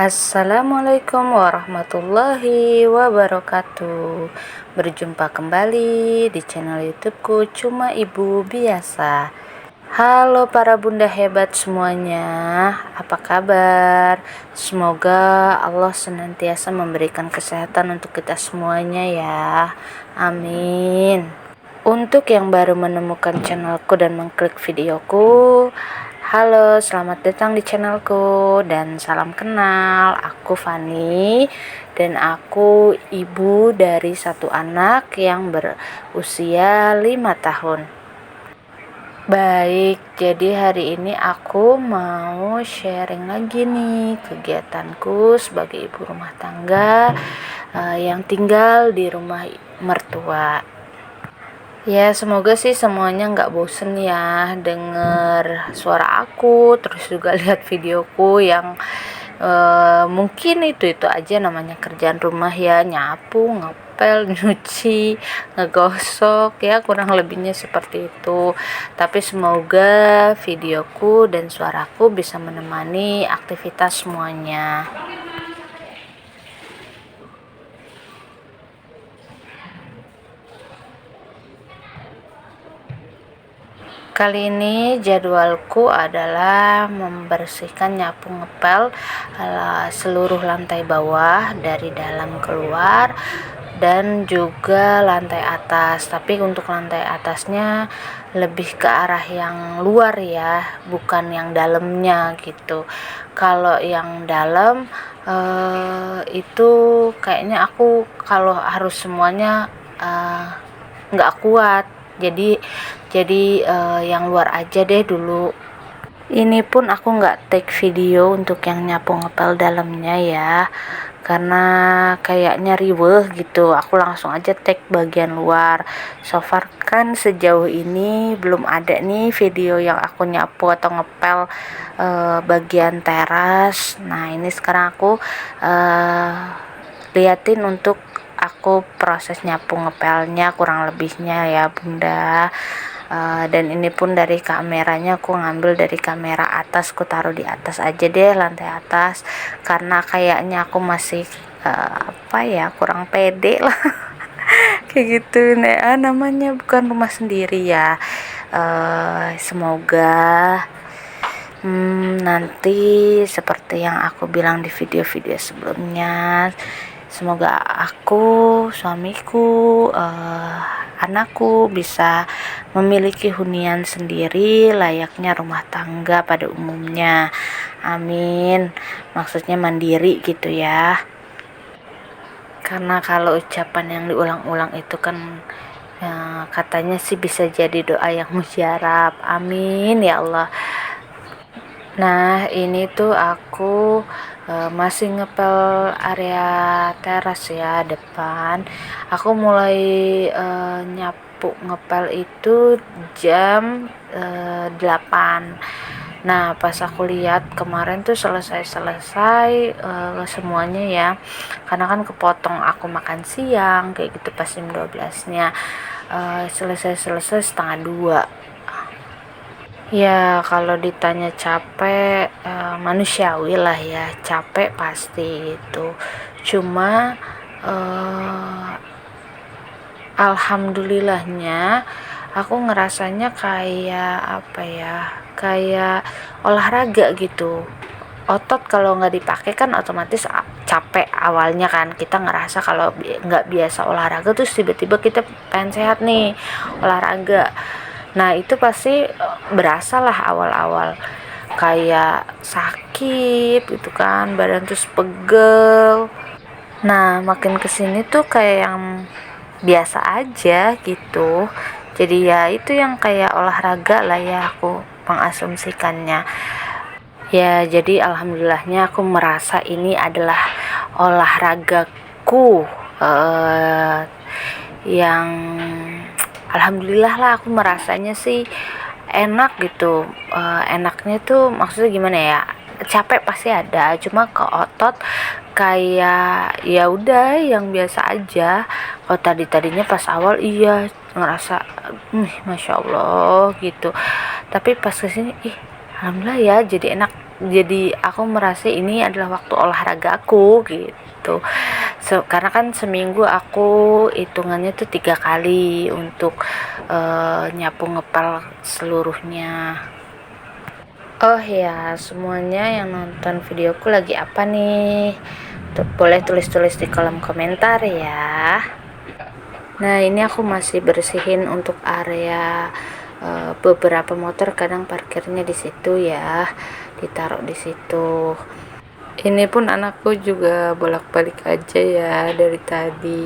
Assalamualaikum warahmatullahi wabarakatuh. Berjumpa kembali di channel YouTubeku Cuma Ibu Biasa. Halo para bunda hebat semuanya, apa kabar? Semoga Allah senantiasa memberikan kesehatan untuk kita semuanya ya. Amin. Untuk yang baru menemukan channelku dan mengklik videoku, halo, selamat datang di channelku dan salam kenal. Aku Fani dan aku ibu dari satu anak yang berusia 5 tahun. Baik, jadi hari ini aku mau sharing lagi nih kegiatanku sebagai ibu rumah tangga yang tinggal di rumah mertua. Ya, semoga sih semuanya nggak bosen ya denger suara aku, terus juga lihat videoku yang mungkin itu aja namanya kerjaan rumah ya, nyapu, ngepel, nyuci, ngegosok ya, kurang lebihnya seperti itu. Tapi semoga videoku dan suaraku bisa menemani aktivitas semuanya. Kali ini jadwalku adalah membersihkan, nyapu, ngepel seluruh lantai bawah dari dalam keluar dan juga lantai atas. Tapi untuk lantai atasnya lebih ke arah yang luar ya, bukan yang dalamnya gitu. Kalau yang dalam itu kayaknya aku kalau harus semuanya nggak kuat. Jadi yang luar aja deh dulu. Ini pun aku nggak take video untuk yang nyapu ngepel dalamnya ya, karena kayaknya riweh gitu. Aku langsung aja take bagian luar. So far kan sejauh ini belum ada nih video yang aku nyapu atau ngepel bagian teras. Nah ini sekarang aku liatin untuk aku proses nyapu ngepelnya kurang lebihnya ya bunda. Dan ini pun dari kameranya aku ngambil dari kamera atas, aku taruh di atas aja deh, lantai atas, karena kayaknya aku masih kurang pede lah kayak gitu nih, namanya bukan rumah sendiri ya. Semoga nanti seperti yang aku bilang di video-video sebelumnya, semoga aku, suamiku, anakku bisa memiliki hunian sendiri layaknya rumah tangga pada umumnya. Amin. Maksudnya mandiri gitu ya. Karena kalau ucapan yang diulang-ulang itu kan katanya sih bisa jadi doa yang mujarab. Amin ya Allah. Nah ini tuh aku masih ngepel area teras ya depan. Aku mulai nyapu ngepel itu jam 8. Nah pas aku lihat kemarin tuh selesai semuanya ya, karena kan kepotong aku makan siang kayak gitu pas jam 12 nya, selesai setengah 2. Ya kalau ditanya capek, manusiawi lah ya, capek pasti itu. Cuma alhamdulillahnya aku ngerasanya kayak olahraga gitu. Otot kalau nggak dipakai kan otomatis capek awalnya kan, kita ngerasa kalau nggak biasa olahraga terus tiba-tiba kita pengen sehat nih olahraga. Nah itu pasti berasa lah awal-awal kayak sakit gitu kan, badan terus pegel. Nah makin kesini tuh kayak yang biasa aja gitu. Jadi ya itu yang kayak olahraga lah ya aku mengasumsikannya. Ya jadi alhamdulillahnya aku merasa ini adalah olahragaku yang alhamdulillah lah, aku merasanya sih enak gitu. Enaknya tuh maksudnya gimana ya, capek pasti ada, cuma ke otot kayak ya udah yang biasa aja. Kalau tadinya pas awal iya ngerasa masya Allah gitu, tapi pas kesini alhamdulillah ya jadi enak. jadi aku merasa ini adalah waktu olahraga aku gitu. Karena kan seminggu aku hitungannya tuh 3 kali untuk nyapu ngepel seluruhnya. Oh ya, semuanya yang nonton videoku lagi apa nih? Boleh tulis-tulis di kolom komentar ya. Nah, ini aku masih bersihin untuk area beberapa motor, kadang parkirnya di situ ya, ditaruh di situ. Ini pun anakku juga bolak-balik aja ya dari tadi.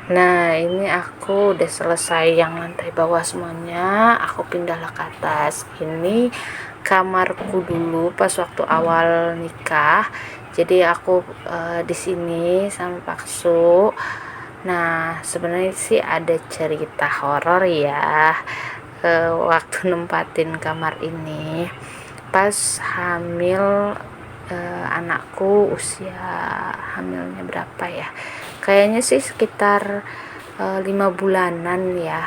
Nah, ini aku udah selesai yang lantai bawah semuanya, aku pindahlah ke atas. Ini kamarku dulu pas waktu awal nikah. Jadi aku di sini sama Pak Su. Nah, sebenarnya sih ada cerita horor ya waktu nempatin kamar ini. Pas hamil anakku, usia hamilnya berapa ya, kayaknya sih sekitar 5 bulanan ya.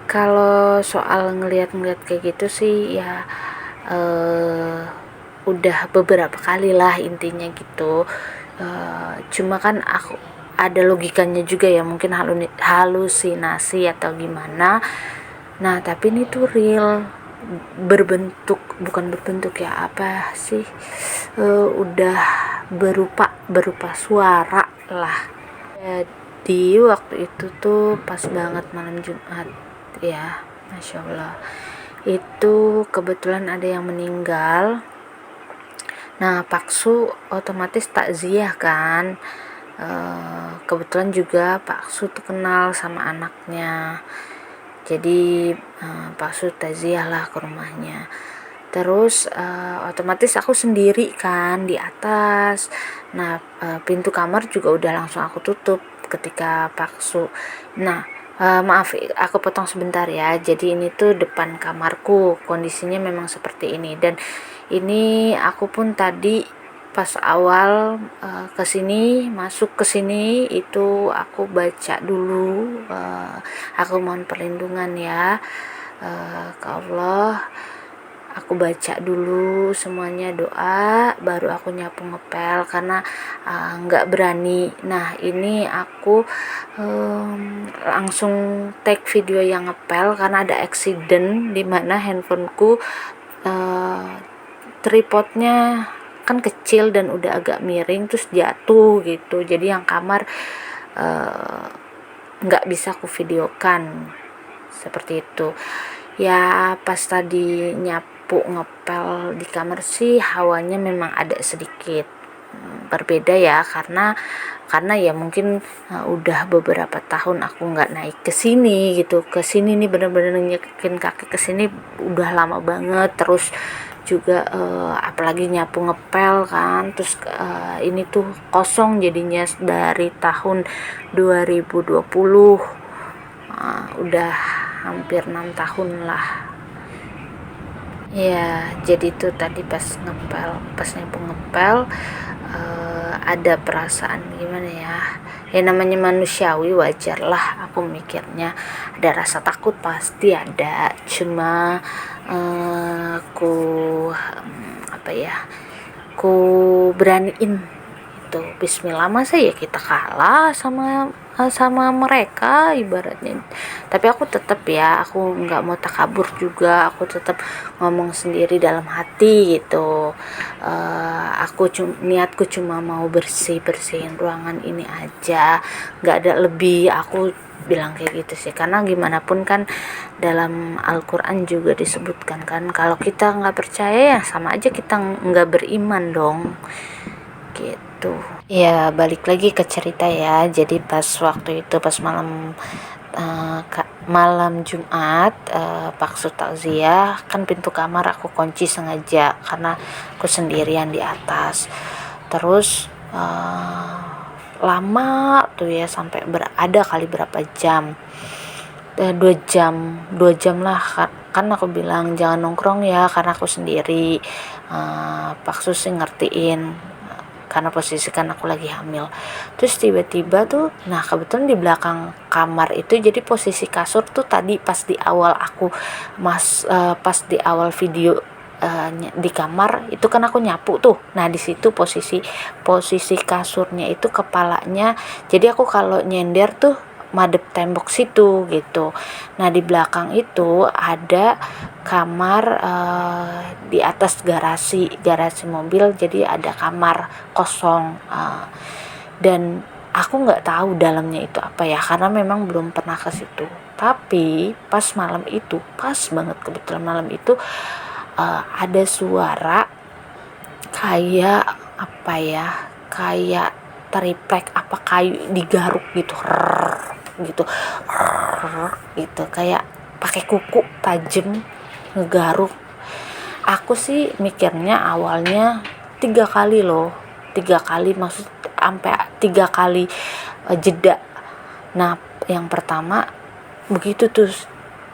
Kalau soal ngeliat-ngeliat kayak gitu sih ya udah beberapa kali lah intinya gitu. Cuma kan aku ada logikanya juga ya, mungkin halusinasi atau gimana. Nah, tapi ini tuh real, bukan berbentuk ya, apa sih, udah berupa suara lah. Jadi waktu itu tuh pas banget malam Jumat ya, Masya Allah, itu kebetulan ada yang meninggal. Nah, Paksu otomatis takziah kan. Kebetulan juga Paksu tuh kenal sama anaknya, jadi Paksu takziah lah ke rumahnya. Terus otomatis aku sendiri kan di atas. Nah, pintu kamar juga udah langsung aku tutup ketika Paksu. Nah, maaf aku potong sebentar ya, jadi ini tuh depan kamarku, kondisinya memang seperti ini. Dan ini aku pun tadi pas awal masuk ke sini itu aku baca dulu, aku mohon perlindungan ya ke Allah. Aku baca dulu semuanya, doa, baru aku nyapu ngepel karena nggak berani. Nah, ini aku langsung take video yang ngepel karena ada accident di mana handphoneku tripodnya kan kecil dan udah agak miring terus jatuh gitu, jadi yang kamar nggak bisa aku videokan seperti itu ya. Pas tadi nyapu ngepel di kamar sih hawanya memang ada sedikit berbeda ya, karena ya mungkin udah beberapa tahun aku nggak naik ke sini gitu. Ke sini nih bener-bener nyekin kaki ke sini udah lama banget. Terus juga apalagi nyapu ngepel kan, terus ini tuh kosong jadinya dari tahun 2020, udah hampir 6 tahun lah ya. Jadi tuh tadi pas nyapu ngepel ada perasaan gimana ya, namanya manusiawi, wajar lah aku mikirnya. Ada rasa takut pasti ada, cuma aku beraniin itu bismillah, masa ya kita kalah sama mereka ibaratnya. Tapi aku tetap ya, aku nggak mau takabur juga, aku tetap ngomong sendiri dalam hati gitu. Niatku cuma mau bersihin ruangan ini aja, nggak ada lebih, aku bilang kayak gitu sih. Karena gimana pun kan dalam Al-Quran juga disebutkan kan, kalau kita nggak percaya ya sama aja kita nggak beriman dong gitu ya. Balik lagi ke cerita ya. Jadi pas waktu itu pas malam Jumat, Paksu takziah kan, pintu kamar aku kunci sengaja karena aku sendirian di atas. Terus lama tuh ya, sampai berada kali berapa jam, 2 jam lah. Kan aku bilang jangan nongkrong ya karena aku sendiri. Pak Sus sih ngertiin karena posisi kan aku lagi hamil. Terus tiba-tiba tuh, nah kebetulan di belakang kamar itu, jadi posisi kasur tuh tadi pas di awal aku pas di awal video di kamar itu kan aku nyapu tuh. Nah di situ posisi kasurnya itu kepalanya, jadi aku kalau nyender tuh madep tembok situ gitu. Nah di belakang itu ada kamar, di atas garasi mobil, jadi ada kamar kosong, dan aku nggak tahu dalamnya itu apa ya karena memang belum pernah ke situ. Tapi pas malam itu, pas banget kebetulan malam itu, ada suara kayak apa ya, kayak triplek apa kayu digaruk gitu, gitu, gitu, kayak pakai kuku tajam ngegaruk. Aku sih mikirnya awalnya 3 kali loh, 3 kali, maksud sampai 3 kali jeda. Nah yang pertama begitu terus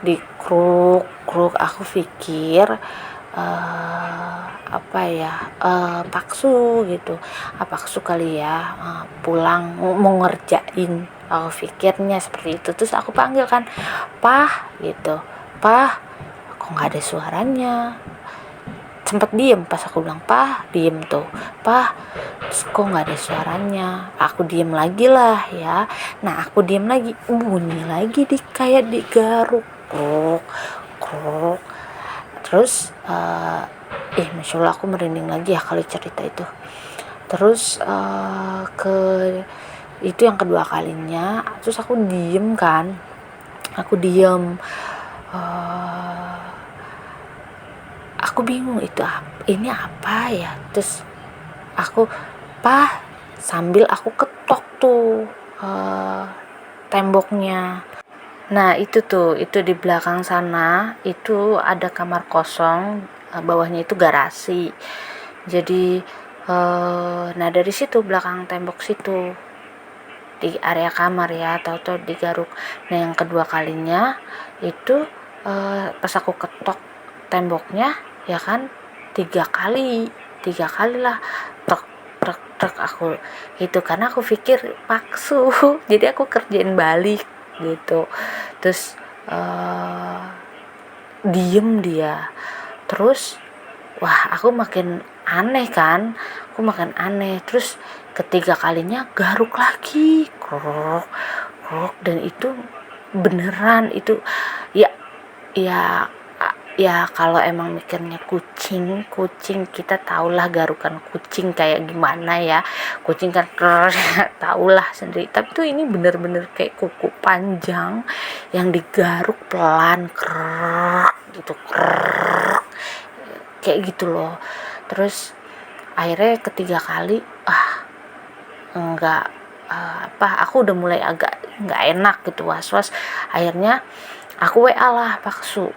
di kruk kruk, aku pikir apa ya, paksu gitu, paksu kali ya, pulang mau ngerjain, aku pikirnya seperti itu. Terus aku panggil kan, "Pah," gitu, "Pah," kok nggak ada suaranya. Sempet diem pas aku bilang "Pah," diem tuh, "Pah," kok nggak ada suaranya. Aku diem lagi lah ya. Nah aku diem lagi, bunyi lagi kayak digaruk, kruk kruk. Terus Masya Allah, aku merinding lagi ya kali cerita itu. Terus itu yang kedua kalinya. Terus aku diem kan, aku bingung ini apa ya. Terus aku, "Pah," sambil aku ketok tuh temboknya. Nah itu di belakang sana itu ada kamar kosong, bawahnya itu garasi. Jadi nah dari situ belakang tembok situ di area kamar ya, tahu-tahu digaruk. Nah yang kedua kalinya itu pas aku ketok temboknya ya kan, 3 kali lah, tek tek tek, aku gitu karena aku pikir paksu jadi aku kerjain balik gitu. Terus diem dia. Terus wah aku makin aneh. Terus ketiga kalinya garuk lagi, kruk kruk, dan itu beneran itu ya. Ya kalau emang mikirnya kucing kita tahulah garukan kucing kayak gimana ya. Kucing kan tahulah sendiri, tapi tuh ini bener-bener kayak kuku panjang yang digaruk pelan, gitu, kayak gitu loh. Terus akhirnya ketiga kali enggak, aku udah mulai agak nggak enak gitu, was-was. Akhirnya aku WA lah Paksu,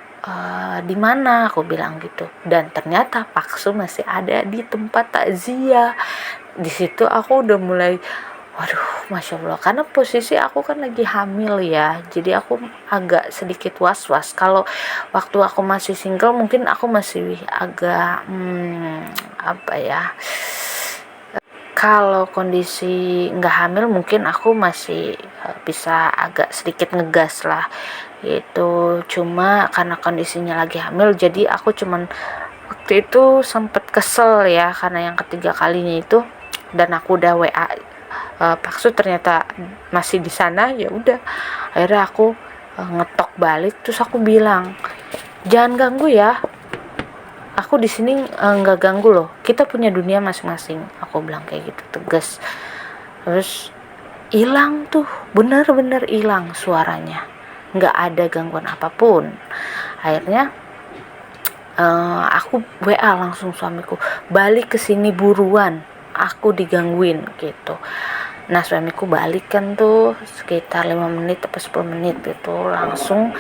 di mana, aku bilang gitu. Dan ternyata Paksu masih ada di tempat takziah. Di situ aku udah mulai, waduh, Masya Allah, karena posisi aku kan lagi hamil ya, jadi aku agak sedikit was-was. Kalau waktu aku masih single mungkin aku masih agak apa ya, kalau kondisi nggak hamil mungkin aku masih bisa agak sedikit ngegas lah gitu. Cuma karena kondisinya lagi hamil, jadi aku cuman waktu itu sempet kesel ya karena yang ketiga kalinya itu. Dan aku udah WA Paksu, ternyata masih di sana. Ya udah, akhirnya aku ngetok balik. Terus aku bilang, "Jangan ganggu ya, aku di sini nggak ganggu loh, kita punya dunia masing-masing," aku bilang kayak gitu tegas. Terus hilang tuh, bener-bener hilang suaranya, nggak ada gangguan apapun. Akhirnya aku WA langsung suamiku, "Balik ke sini buruan, aku digangguin," gitu. Nah suamiku balik kan tuh sekitar 5 menit atau 10 menit gitu, langsung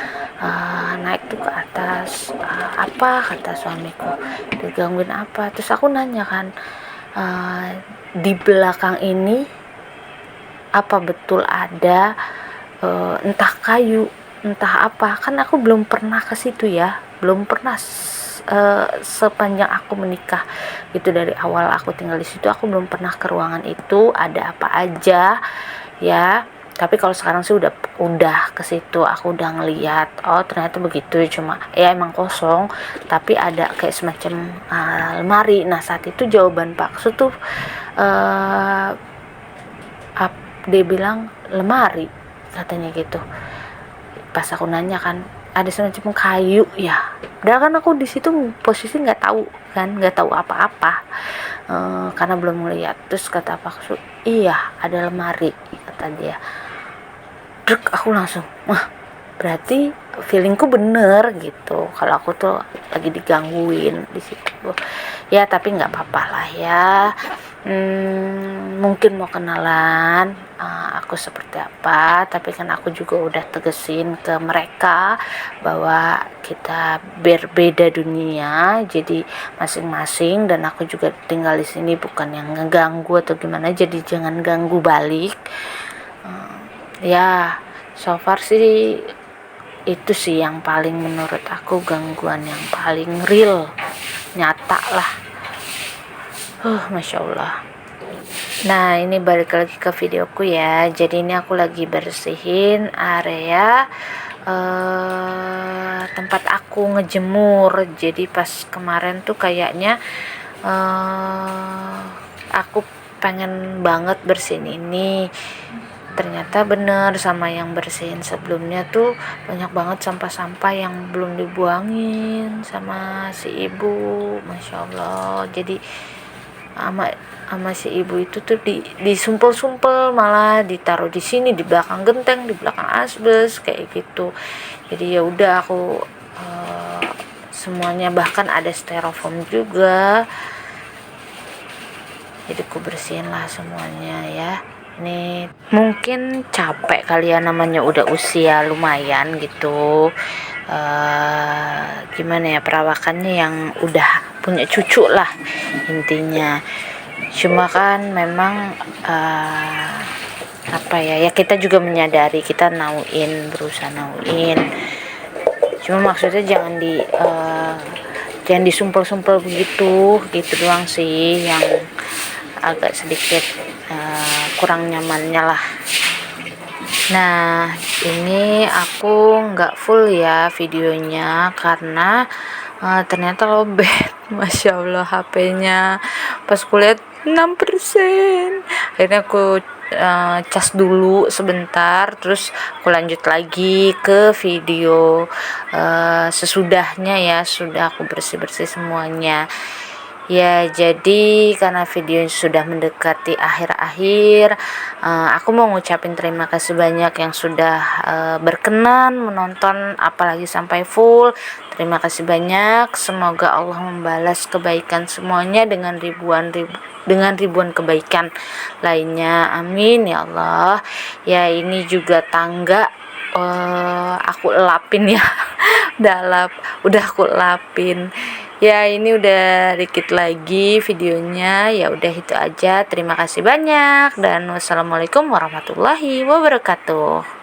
naik tuh ke atas. Apa kata suamiku, digangguin apa? Terus aku nanya kan, di belakang ini apa betul ada entah kayu entah apa, kan aku belum pernah ke situ ya, belum pernah sepanjang aku menikah gitu, dari awal aku tinggal di situ aku belum pernah ke ruangan itu ada apa aja ya. Tapi kalau sekarang sih udah ke situ, aku udah ngeliat, oh ternyata begitu, cuma ya emang kosong tapi ada kayak semacam lemari. Nah saat itu jawaban Pak Su tuh dia bilang lemari katanya gitu. Pas aku nanya kan ada semacam kayu ya, padahal kan aku di situ posisi nggak tahu kan, nggak tahu apa-apa karena belum melihat. Terus kata Pak Su, iya ada lemari kata dia. Druk, aku langsung wah, berarti feelingku bener gitu kalau aku tuh lagi digangguin di situ ya. Tapi nggak apa-apa lah ya. Mungkin mau kenalan aku seperti apa, tapi kan aku juga udah tegesin ke mereka bahwa kita berbeda dunia, jadi masing-masing, dan aku juga tinggal di sini bukan yang ngeganggu atau gimana, jadi jangan ganggu balik. Ya so far sih itu sih yang paling menurut aku gangguan yang paling real, nyata lah. Masya Allah. Nah ini balik lagi ke videoku ya. Jadi ini aku lagi bersihin area tempat aku ngejemur. Jadi pas kemarin tuh kayaknya aku pengen banget bersihin ini, ternyata bener sama yang bersihin sebelumnya tuh banyak banget sampah-sampah yang belum dibuangin sama si ibu. Masya Allah. Jadi sama si ibu itu tuh disumpel-sumpel, malah ditaruh di sini, di belakang genteng, di belakang asbes kayak gitu. Jadi ya udah aku semuanya, bahkan ada styrofoam juga, jadi aku bersihin lah semuanya ya. Ini mungkin capek kali ya, namanya udah usia lumayan gitu, gimana ya, perawakannya yang udah punya cucu lah intinya. Cuma kan memang apa ya kita juga menyadari, kita berusaha nauin, cuma maksudnya jangan disumpel-sumpel begitu doang sih yang agak sedikit kurang nyamannya lah. Nah ini aku nggak full ya videonya karena ternyata lowbat. Masya Allah, HP-nya pas kulihat 6%. Akhirnya aku cas dulu sebentar, terus aku lanjut lagi ke video sesudahnya ya, sudah aku bersih-bersih semuanya ya. Jadi karena video sudah mendekati akhir-akhir, aku mau ngucapin terima kasih banyak yang sudah berkenan menonton apalagi sampai full. Terima kasih banyak, semoga Allah membalas kebaikan semuanya dengan ribuan kebaikan lainnya, amin ya Allah ya. Ini juga tangga aku elapin ya. udah aku elapin ya. Ini udah dikit lagi videonya ya. Udah itu aja, terima kasih banyak dan wassalamualaikum warahmatullahi wabarakatuh.